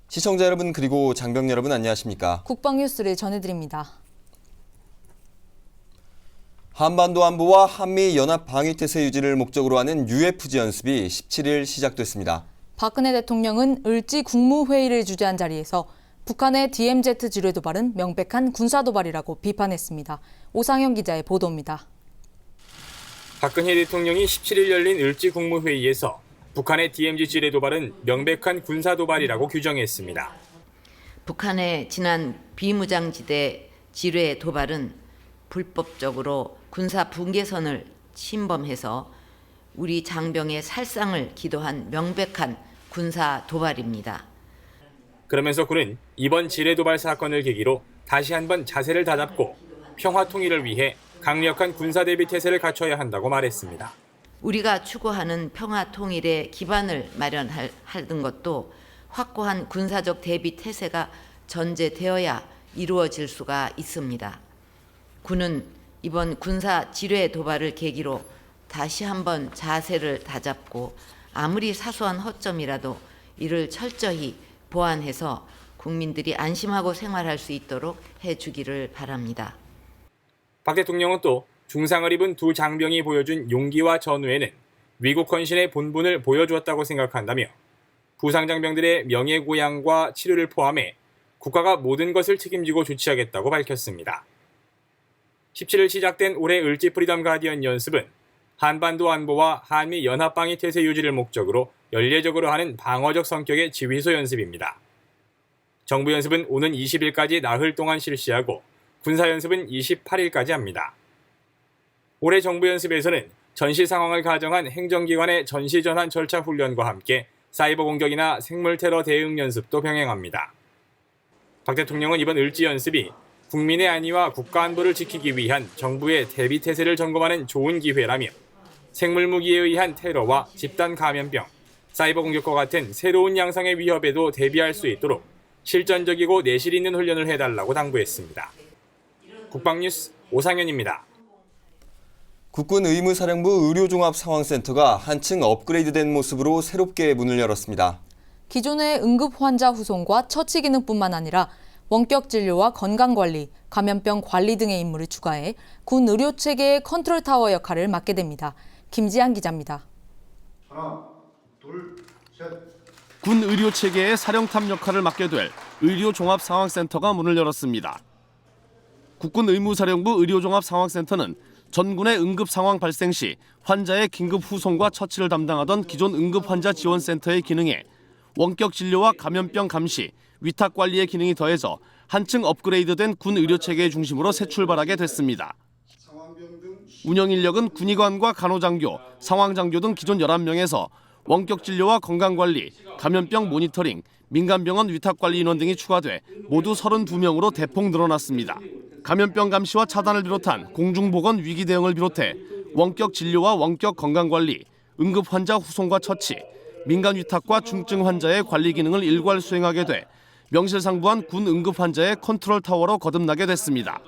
시청자 여러분 그리고 장병 여러분 안녕하십니까? 국방뉴스를 전해드립니다. 한반도 안보와 한미 연합 방위태세 유지를 목적으로 하는 UFG 연습이 17일 시작됐습니다. 박근혜 대통령은 을지 국무회의를 주재한 자리에서 북한의 DMZ 지뢰 도발은 명백한 군사 도발이라고 비판했습니다. 오상영 기자의 보도입니다. 박근혜 대통령이 17일 열린 을지 국무회의에서 북한의 DMZ 지뢰 도발은 명백한 군사 도발이라고 규정했습니다. 북한의 지난 비무장지대 지뢰 도발은 불법적으로 군사 분계선을 침범해서 우리 장병의 살상을 기도한 명백한 군사 도발입니다. 그러면서 그는 이번 지뢰 도발 사건을 계기로 다시 한번 자세를 다잡고 평화 통일을 위해 강력한 군사 대비 태세를 갖춰야 한다고 말했습니다. 우리가 추구하는 평화 통일의 기반을 마련하는 것도 확고한 군사적 대비 태세가 전제되어야 이루어질 수가 있습니다. 군은 이번 군사 지뢰 도발을 계기로 다시 한번 자세를 다잡고 아무리 사소한 허점이라도 이를 철저히 보완해서 국민들이 안심하고 생활할 수 있도록 해주기를 바랍니다. 박 대통령은 또 중상을 입은 두 장병이 보여준 용기와 전우에는 위국 헌신의 본분을 보여주었다고 생각한다며 부상 장병들의 명예고양과 치료를 포함해 국가가 모든 것을 책임지고 조치하겠다고 밝혔습니다. 17일 시작된 올해 을지 프리덤 가디언 연습은 한반도 안보와 한미 연합방위 태세 유지를 목적으로 연례적으로 하는 방어적 성격의 지휘소 연습입니다. 정부 연습은 오는 20일까지 나흘 동안 실시하고 군사 연습은 28일까지 합니다. 올해 정부 연습에서는 전시 상황을 가정한 행정기관의 전시 전환 절차 훈련과 함께 사이버 공격이나 생물 테러 대응 연습도 병행합니다. 박 대통령은 이번 을지 연습이 국민의 안위와 국가 안보를 지키기 위한 정부의 대비 태세를 점검하는 좋은 기회라며 생물 무기에 의한 테러와 집단 감염병, 사이버 공격과 같은 새로운 양상의 위협에도 대비할 수 있도록 실전적이고 내실 있는 훈련을 해달라고 당부했습니다. 국방뉴스 오상현입니다. 국군 의무사령부 의료종합상황센터가 한층 업그레이드된 모습으로 새롭게 문을 열었습니다. 기존의 응급 환자 후송과 처치 기능뿐만 아니라 원격 진료와 건강관리, 감염병 관리 등의 임무를 추가해 군 의료체계의 컨트롤 타워 역할을 맡게 됩니다. 김지한 기자입니다. 하나, 둘, 셋. 군 의료체계의 사령탑 역할을 맡게 될 의료종합상황센터가 문을 열었습니다. 국군 의무사령부 의료종합상황센터는 전군의 응급 상황 발생 시 환자의 긴급 후송과 처치를 담당하던 기존 응급환자지원센터의 기능에 원격 진료와 감염병 감시, 위탁 관리의 기능이 더해져 한층 업그레이드된 군 의료체계의 중심으로 새 출발하게 됐습니다. 운영 인력은 군의관과 간호장교, 상황장교 등 기존 11명에서 원격 진료와 건강관리, 감염병 모니터링, 민간병원 위탁관리 인원 등이 추가돼 모두 32명으로 대폭 늘어났습니다. 감염병 감시와 차단을 비롯한 공중보건 위기 대응을 비롯해 원격 진료와 원격 건강관리, 응급 환자 후송과 처치, 민간 위탁과 중증 환자의 관리 기능을 일괄 수행하게 돼 명실상부한 군 응급 환자의 컨트롤 타워로 거듭나게 됐습니다.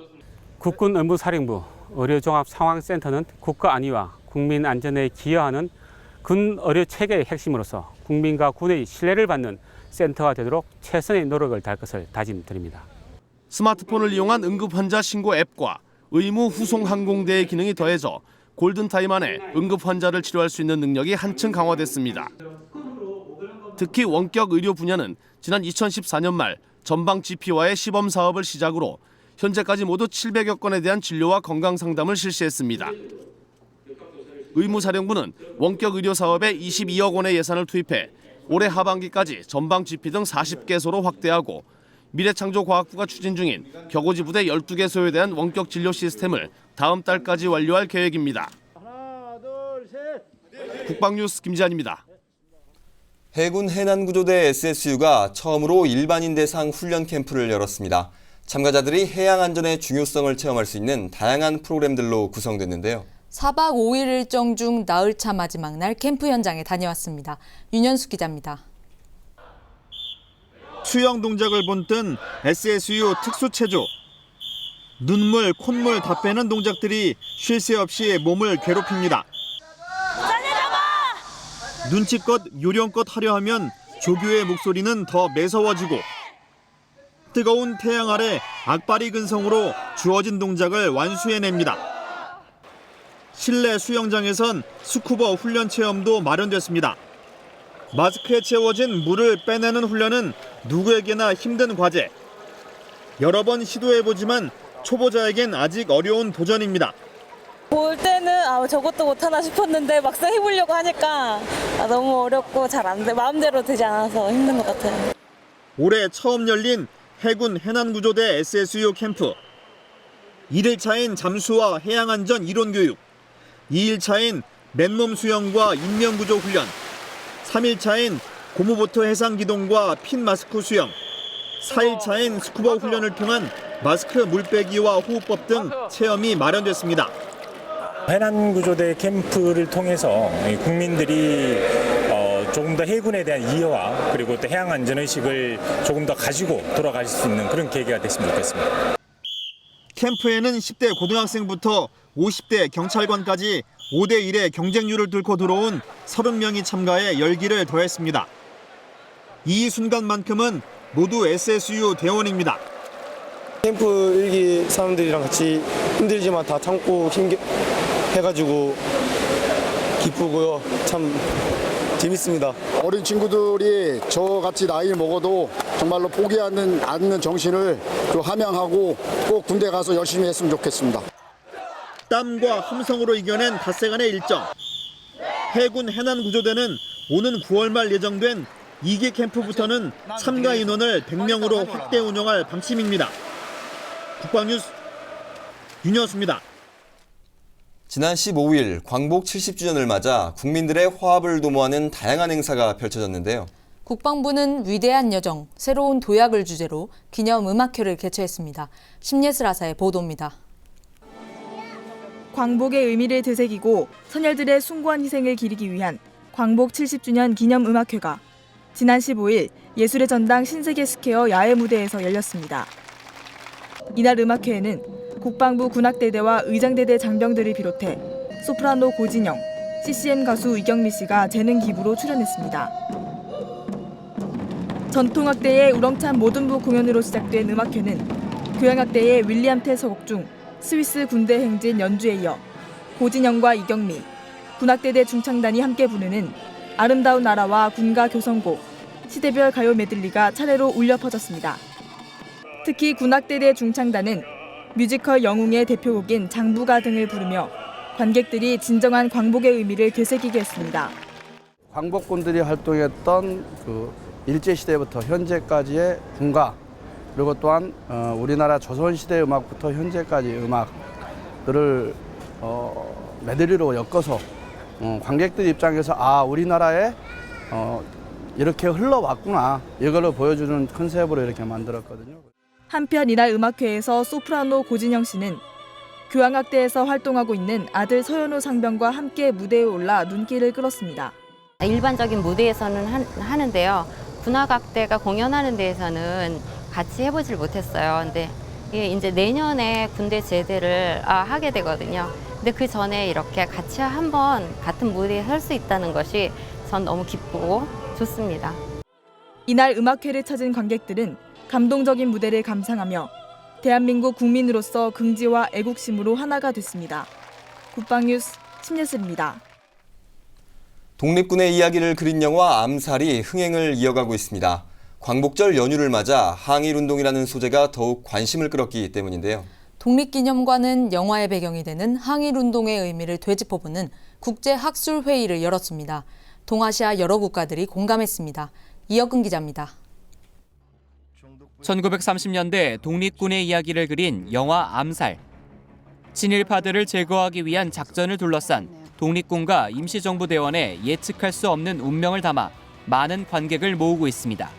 국군 의무사령부 의료종합상황센터는 국가 안위와 국민 안전에 기여하는 군 의료 체계의 핵심으로서 국민과 군의 신뢰를 받는 센터가 되도록 최선의 노력을 다할 것을 다짐드립니다. 스마트폰을 이용한 응급 환자 신고 앱과 의무 후송 항공대의 기능이 더해져 골든타임 안에 응급 환자를 치료할 수 있는 능력이 한층 강화됐습니다. 특히 원격 의료 분야는 지난 2014년 말 전방 GP와의 시범 사업을 시작으로 현재까지 모두 700여 건에 대한 진료와 건강 상담을 실시했습니다. 의무사령부는 원격 의료 사업에 22억 원의 예산을 투입해 올해 하반기까지 전방 GP 등 40개소로 확대하고 미래창조과학부가 추진 중인 격오지 부대 12개소에 대한 원격 진료 시스템을 다음 달까지 완료할 계획입니다. 하나, 둘, 셋. 국방뉴스 김지한입니다. 해군 해난구조대 SSU가 처음으로 일반인 대상 훈련 캠프를 열었습니다. 참가자들이 해양 안전의 중요성을 체험할 수 있는 다양한 프로그램들로 구성됐는데요. 4박 5일 일정 중 나흘차 마지막 날 캠프 현장에 다녀왔습니다. 윤현숙 기자입니다. 수영 동작을 본뜬 SSU 특수체조. 눈물, 콧물 다 빼는 동작들이 쉴 새 없이 몸을 괴롭힙니다. 눈치껏 요령껏 하려 하면 조교의 목소리는 더 매서워지고 뜨거운 태양 아래 악바리 근성으로 주어진 동작을 완수해냅니다. 실내 수영장에선 스쿠버 훈련 체험도 마련됐습니다. 마스크에 채워진 물을 빼내는 훈련은 누구에게나 힘든 과제. 여러 번 시도해보지만 초보자에겐 아직 어려운 도전입니다. 볼 때는 저것도 못하나 싶었는데 막상 해보려고 하니까 너무 어렵고 잘 안 돼. 마음대로 되지 않아서 힘든 것 같아요. 올해 처음 열린 해군 해난구조대 SSU 캠프. 1일차인 잠수와 해양안전 이론교육, 2일차인 맨몸 수영과 인명구조 훈련, 3일차인 고무보트 해상기동과 핀 마스크 수영, 4일차인 스쿠버 훈련을 통한 마스크 물빼기와 호흡법 등 체험이 마련됐습니다. 해난구조대 캠프를 통해서 국민들이 조금 더 해군에 대한 이해와 그리고 또 해양 안전의식을 조금 더 가지고 돌아가실 수 있는 그런 계기가 됐으면 좋겠습니다. 캠프에는 10대 고등학생부터 50대 경찰관까지 5대1의 경쟁률을 뚫고 들어온 30명이 참가해 열기를 더했습니다. 이 순간만큼은 모두 SSU 대원입니다. 캠프 1기 사람들이랑 같이 힘들지만 다 참고 해가지고 기쁘고요. 참 재밌습니다. 어린 친구들이 저같이 나이를 먹어도 정말로 포기하는 않는 정신을 좀 함양하고 꼭 군대 가서 열심히 했으면 좋겠습니다. 땀과 함성으로 이겨낸 닷새간의 일정. 해군 해난구조대는 오는 9월 말 예정된 2기 캠프부터는 참가 인원을 100명으로 확대 운영할 방침입니다. 국방뉴스 윤여수입니다. 지난 15일 광복 70주년을 맞아 국민들의 화합을 도모하는 다양한 행사가 펼쳐졌는데요. 국방부는 위대한 여정, 새로운 도약을 주제로 기념 음악회를 개최했습니다. 심예슬아사의 보도입니다. 광복의 의미를 되새기고 선열들의 숭고한 희생을 기리기 위한 광복 70주년 기념 음악회가 지난 15일 예술의 전당 신세계 스퀘어 야외 무대에서 열렸습니다. 이날 음악회에는 국방부 군악대대와 의장대대 장병들을 비롯해 소프라노 고진영, CCM 가수 이경미 씨가 재능 기부로 출연했습니다. 전통악대의 우렁찬 모든부 공연으로 시작된 음악회는 교향악대의 윌리엄 텔 서곡 중 스위스 군대 행진 연주에 이어 고진영과 이경미, 군악대대 중창단이 함께 부르는 아름다운 나라와 군가 교성곡, 시대별 가요 메들리가 차례로 울려 퍼졌습니다. 특히 군악대대 중창단은 뮤지컬 영웅의 대표곡인 장부가 등을 부르며 관객들이 진정한 광복의 의미를 되새기게 했습니다. 광복군들이 활동했던 일제시대부터 현재까지의 군가, 그리고 또한 우리나라 조선시대 음악부터 현재까지 음악들을 메들리로 엮어서 관객들 입장에서 우리나라에 이렇게 흘러왔구나, 이걸 보여주는 컨셉으로 이렇게 만들었거든요. 한편 이날 음악회에서 소프라노 고진영 씨는 교향악대에서 활동하고 있는 아들 서현우 상병과 함께 무대에 올라 눈길을 끌었습니다. 일반적인 무대에서는 하는데요. 군악악대가 공연하는 데에서는 같이 해보질 못했어요. 근데 이게 이제 내년에 군대 제대를 하게 되거든요. 근데 그 전에 이렇게 같이 한번 같은 무대에 설 수 있다는 것이 전 너무 기쁘고 좋습니다. 이날 음악회를 찾은 관객들은 감동적인 무대를 감상하며 대한민국 국민으로서 긍지와 애국심으로 하나가 됐습니다. 국방뉴스 심예슬입니다. 독립군의 이야기를 그린 영화 암살이 흥행을 이어가고 있습니다. 광복절 연휴를 맞아 항일운동이라는 소재가 더욱 관심을 끌었기 때문인데요. 독립기념관은 영화의 배경이 되는 항일운동의 의미를 되짚어보는 국제학술회의를 열었습니다. 동아시아 여러 국가들이 공감했습니다. 이혁근 기자입니다. 1930년대 독립군의 이야기를 그린 영화 암살. 친일파들을 제거하기 위한 작전을 둘러싼 독립군과 임시정부 대원의 예측할 수 없는 운명을 담아 많은 관객을 모으고 있습니다.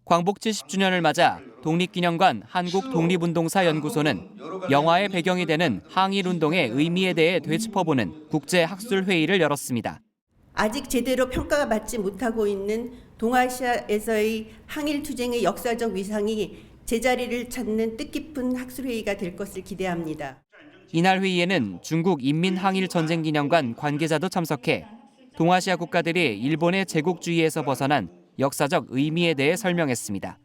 광복 70주년을 맞아 독립기념관 한국독립운동사연구소는 영화의 배경이 되는 항일운동의 의미에 대해 되짚어보는 국제학술회의를 열었습니다. 아직 제대로 평가가 받지 못하고 있는 동아시아에서의 항일투쟁의 역사적 위상이 제자리를 찾는 뜻깊은 학술회의가 될 것을 기대합니다. 이날 회의에는 중국 인민항일전쟁기념관 관계자도 참석해 동아시아 국가들이 일본의 제국주의에서 벗어난 역사적 의미에 대해 설명했습니다.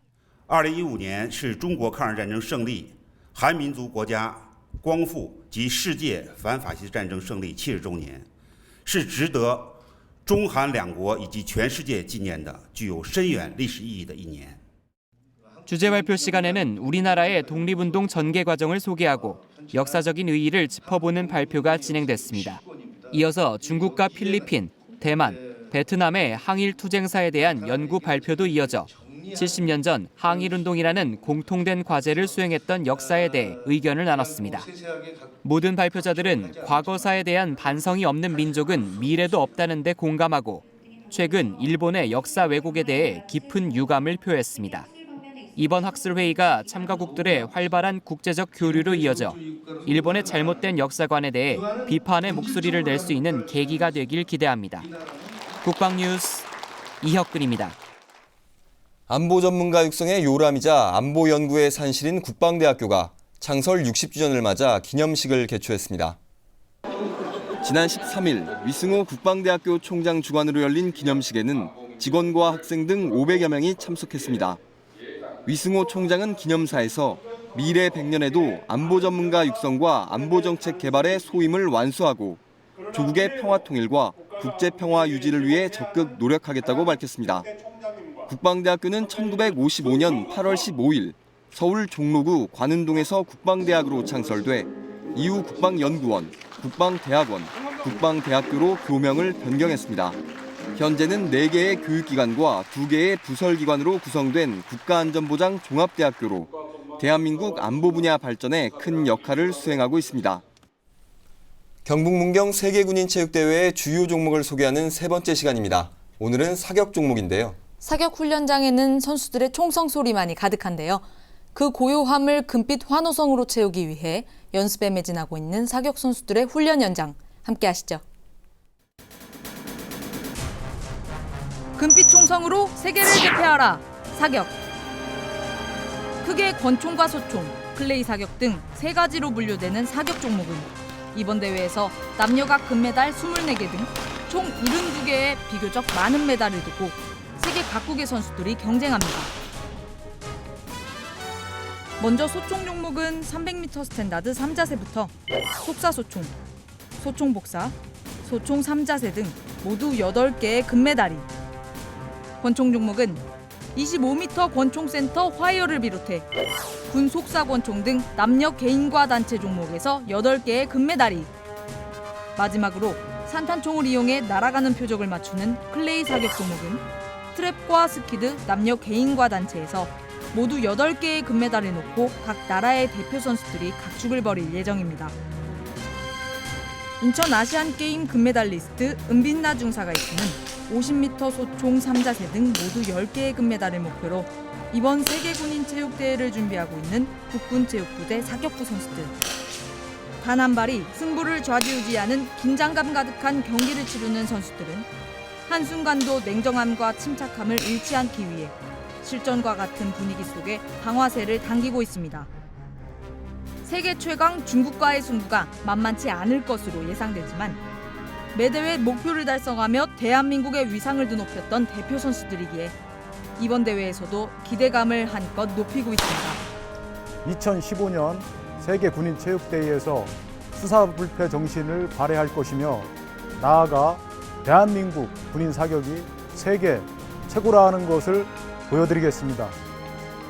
2015年是中国抗日战争胜利、韩民族国家光复及世界反法西斯战争胜利70周年，是值得中韩两国以及全世界纪念的具有深远历史意义的一年。 주제 발표 시간에는 우리나라의 독립운동 전개 과정을 소개하고 역사적인 의의를 짚어보는 발표가 진행됐습니다. 이어서 중국과 필리핀, 대만, 베트남의 항일 투쟁사에 대한 연구 발표도 이어져 70년 전 항일운동이라는 공통된 과제를 수행했던 역사에 대해 의견을 나눴습니다. 모든 발표자들은 과거사에 대한 반성이 없는 민족은 미래도 없다는 데 공감하고 최근 일본의 역사 왜곡에 대해 깊은 유감을 표했습니다. 이번 학술회의가 참가국들의 활발한 국제적 교류로 이어져 일본의 잘못된 역사관에 대해 비판의 목소리를 낼 수 있는 계기가 되길 기대합니다. 국방뉴스 이혁근입니다. 안보 전문가 육성의 요람이자 안보 연구의 산실인 국방대학교가 창설 60주년을 맞아 기념식을 개최했습니다. 지난 13일 위승호 국방대학교 총장 주관으로 열린 기념식에는 직원과 학생 등 500여 명이 참석했습니다. 위승호 총장은 기념사에서 미래 100년에도 안보 전문가 육성과 안보 정책 개발의 소임을 완수하고 조국의 평화 통일과 국제 평화 유지를 위해 적극 노력하겠다고 밝혔습니다. 국방대학교는 1955년 8월 15일 서울 종로구 관운동에서 국방대학으로 창설돼 이후 국방연구원, 국방대학원, 국방대학교로 교명을 변경했습니다. 현재는 4개의 교육기관과 2개의 부설기관으로 구성된 국가안전보장 종합대학교로 대한민국 안보 분야 발전에 큰 역할을 수행하고 있습니다. 경북문경 세계군인체육대회의 주요 종목을 소개하는 세 번째 시간입니다. 오늘은 사격 종목인데요. 사격 훈련장에는 선수들의 총성 소리만이 가득한데요. 그 고요함을 금빛 환호성으로 채우기 위해 연습에 매진하고 있는 사격 선수들의 훈련 현장 함께 하시죠. 금빛 총성으로 세계를 제패하라. 사격. 크게 권총과 소총, 클레이 사격 등 3가지로 분류되는 사격 종목은 이번 대회에서 남녀가 금메달 24개 등 총 72개의 비교적 많은 메달을 두고 세계 각국의 선수들이 경쟁합니다. 먼저 소총 종목은 300m 스탠다드 3자세부터 속사소총, 소총복사, 소총 3자세 등 모두 8개의 금메달이, 권총 종목은 25m 권총센터 화이어를 비롯해 군 속사 권총 등 남녀 개인과 단체 종목에서 8개의 금메달이, 마지막으로 산탄총을 이용해 날아가는 표적을 맞추는 클레이 사격 종목은 트랩과 스키드 남녀 개인과 단체에서 모두 8개의 금메달을 놓고 각 나라의 대표 선수들이 각축을 벌일 예정입니다. 인천 아시안게임 금메달리스트 은빛나 중사가 이끄는 50m 소총 3자세 등 모두 10개의 금메달을 목표로 이번 세계군인체육대회를 준비하고 있는 국군체육부대 사격부 선수들. 단 한 발이 승부를 좌지우지하는 긴장감 가득한 경기를 치르는 선수들은 한순간도 냉정함과 침착함을 잃지 않기 위해 실전과 같은 분위기 속에 방화쇠를 당기고 있습니다. 세계 최강 중국과의 승부가 만만치 않을 것으로 예상되지만 매대회 목표를 달성하며 대한민국의 위상을 드높였던 대표 선수들이기에 이번 대회에서도 기대감을 한껏 높이고 있습니다. 2015년 세계군인체육대회에서 수사불패 정신을 발휘할 것이며 나아가 대한민국 군인 사격이 세계 최고라는 것을 보여드리겠습니다.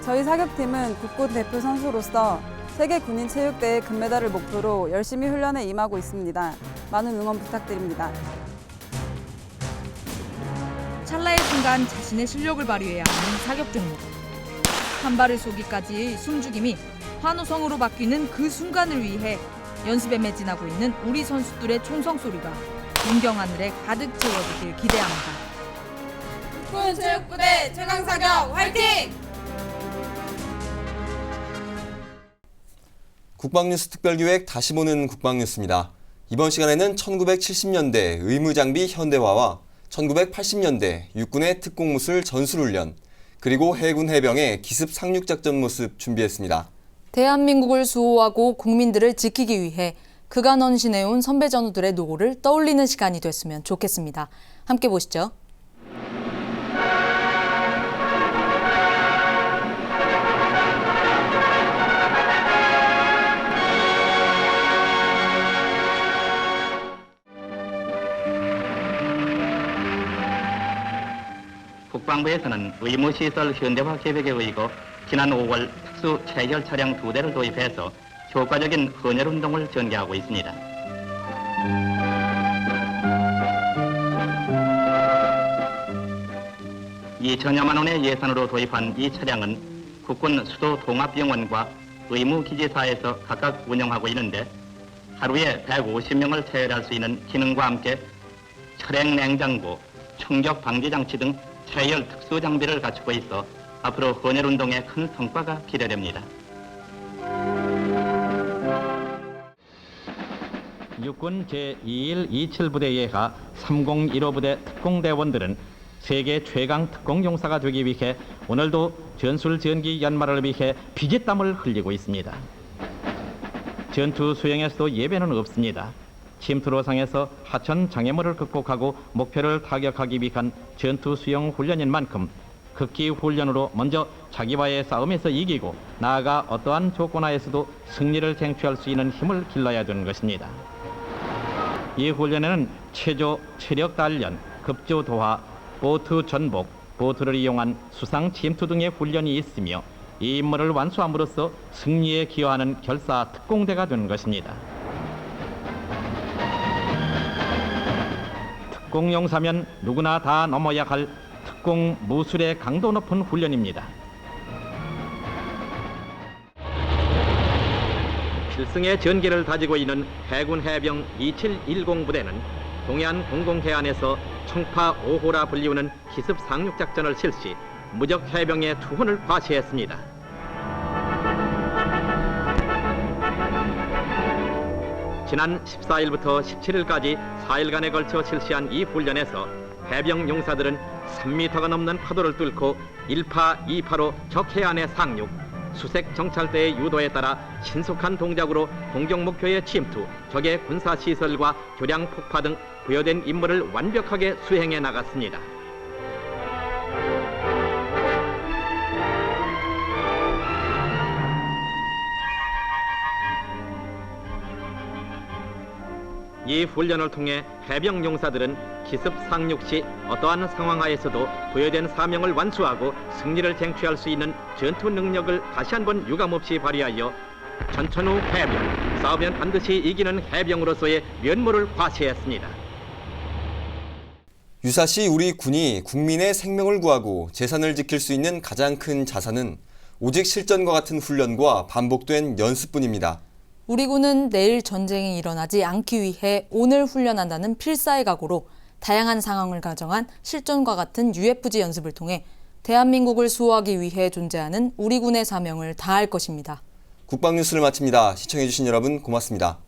저희 사격팀은 국군 대표 선수로서 세계군인체육대회 금메달을 목표로 열심히 훈련에 임하고 있습니다. 많은 응원 부탁드립니다. 찰나의 순간 자신의 실력을 발휘해야 하는 사격 종목. 한 발을 쏘기까지의 숨죽임이 환호성으로 바뀌는 그 순간을 위해 연습에 매진하고 있는 우리 선수들의 총성 소리가 문경 하늘에 가득 채워지길 기대합니다. 국군체육부대 최강사격 화이팅! 국방뉴스 특별기획 다시 보는 국방뉴스입니다. 이번 시간에는 1970년대 의무장비 현대화와 1980년대 육군의 특공무술 전술훈련, 그리고 해군 해병의 기습 상륙 작전 모습 준비했습니다. 대한민국을 수호하고 국민들을 지키기 위해 그간 헌신해온 선배 전우들의 노고를 떠올리는 시간이 됐으면 좋겠습니다. 함께 보시죠. 국방부에서는 의무시설 현대화 계획에 의거 지난 5월 특수 체결 차량 2대를 도입해서 효과적인 헌혈운동을 전개하고 있습니다. (2천여만 원의 예산으로 도입한 이 차량은 국군 수도 통합병원과 의무기지사에서 각각 운영하고 있는데 하루에 150명을 체열할 수 있는 기능과 함께 철행 냉장고, 충격 방지 장치 등 체열 특수 장비를 갖추고 있어 앞으로 헌혈운동에 큰 성과가 기대됩니다. 육군 제2127부대 예하 3015부대 특공대원들은 세계 최강 특공 용사가 되기 위해 오늘도 전술 전기 연말을 위해 피지 땀을 흘리고 있습니다. 전투 수행에서도 예외는 없습니다. 침투로상에서 하천 장애물을 극복하고 목표를 타격하기 위한 전투 수영 훈련인 만큼 극기 훈련으로 먼저 자기와의 싸움에서 이기고 나아가 어떠한 조건 하에서도 승리를 쟁취할 수 있는 힘을 길러야 되는 것입니다. 이 훈련에는 체조, 체력 단련, 급조 도하, 보트 전복, 보트를 이용한 수상 침투 등의 훈련이 있으며 이 임무를 완수함으로써 승리에 기여하는 결사 특공대가 되는 것입니다. 특공용사면 누구나 다 넘어야 할 특공 무술의 강도 높은 훈련입니다. 필승의 전기를 다지고 있는 해군 해병 2710 부대는 동해안 공공해안에서 청파 5호라 불리우는 기습 상륙 작전을 실시, 무적 해병의 투혼을 과시했습니다. 지난 14일부터 17일까지 4일간에 걸쳐 실시한 이 훈련에서 해병 용사들은 3m가 넘는 파도를 뚫고 1파, 2파로 적 해안에 상륙, 수색 정찰대의 유도에 따라 신속한 동작으로 공격 목표의 침투, 적의 군사시설과 교량 폭파 등 부여된 임무를 완벽하게 수행해 나갔습니다. 이 훈련을 통해 해병 용사들은 기습 상륙 시 어떠한 상황하에서도 부여된 사명을 완수하고 승리를 쟁취할 수 있는 전투 능력을 다시 한번 유감없이 발휘하여 전천후 해병, 싸우면 반드시 이기는 해병으로서의 면모를 과시했습니다. 유사시 우리 군이 국민의 생명을 구하고 재산을 지킬 수 있는 가장 큰 자산은 오직 실전과 같은 훈련과 반복된 연습뿐입니다. 우리 군은 내일 전쟁이 일어나지 않기 위해 오늘 훈련한다는 필사의 각오로 다양한 상황을 가정한 실전과 같은 UFG 연습을 통해 대한민국을 수호하기 위해 존재하는 우리 군의 사명을 다할 것입니다. 국방뉴스를 마칩니다. 시청해주신 여러분 고맙습니다.